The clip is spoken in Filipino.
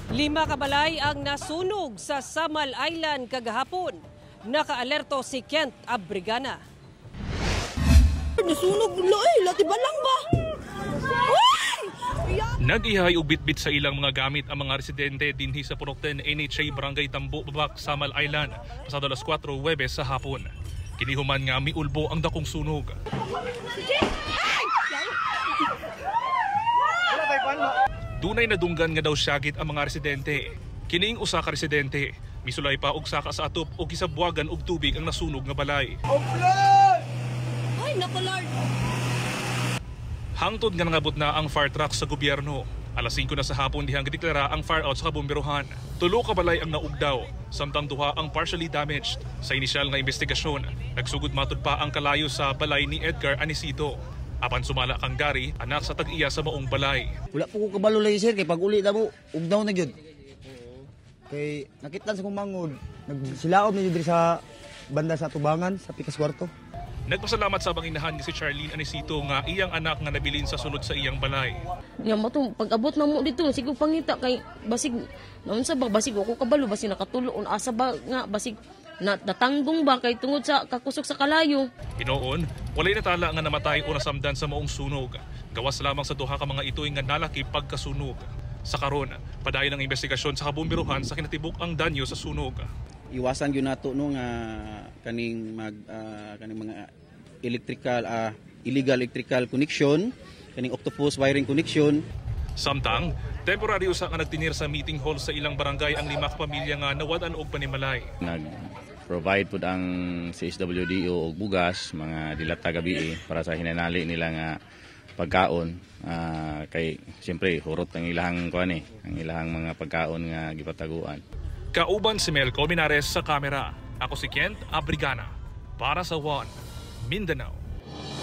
5 kabalay ang nasunog sa Samal Island kagahapon. Nakaalerto si Kent Abrigana. Nasunog na lati ba lang ba? Nag-ihay og bitbit sa ilang mga gamit ang mga residente dinhi sa Purokten NHA Barangay Tambo, Babak, Samal Island pasado alas 4 Huwebes sa hapon. Kinihuman nga miulbo ang dakong sunog. Dunay nadunggan nga daw syagit ang mga residente. Kining usa ka residente, misulay pa og saka sa atop og gisabwagan og tubig ang nasunog nga balay. Ay, naku Lord! Hangtod nga nangabot na ang fire truck sa gobyerno. Alas 5 na sa hapon dihang gideklara ang fire out sa kabomberohan. 3 ka balay ang naugdaw, samtang 2 ang partially damaged. Sa inisyal nga investigasyon, nagsugod matud pa ang kalayo sa balay ni Edgar Anisito. Apan sumala kang Gary, anak sa tag-iya sa maong balay. Wala po ko kabalo lagi sir, kay pag uli na mo, ugdaw na yun. Kay nakita sa kong mangod, nagsilaom na yun sa banda sa Tubangan, sa Pikas Kwarto. Nagpasalamat sa banginahan ni si Charlene Anisito nga iyang anak nga nabilin sa sulod sa iyang balay. Yang mato pag-abot na mo dito, sigo pangita kay basig naon sa ba basig ako kabalo basig nakatulo on asa ba nga basig natanggong ba kay tungod sa kakusok sa kalayo. Hinoon, walay natala nga namatay o nasamdan sa maong sunog. Gawas lamang sa 2 ka mga itoy nga nalaki pagkasunog. Sa karon, padayon ang investigasyon sa kabomberohan sa kinatibuk ang danyo sa sunog. Iwasan gyud nato no nga kaning mga electrical illegal electrical connection, kaning octopus wiring connection. Samtang temporary usa nga nagtinir sa meeting hall sa ilang barangay ang 5 ka pamilya nga nawad-an og panimalay. Nag-provide pud ang CSWDO og bugas mga dilata gabi para sa hinanali nila nga pagkaon. Kay siyempre hurot ang ilahang ang ilahang mga pagkaon nga gipataguan. Kauban si Melco Minares sa kamera. Ako si Kent Abrigana para sa One Mindanao.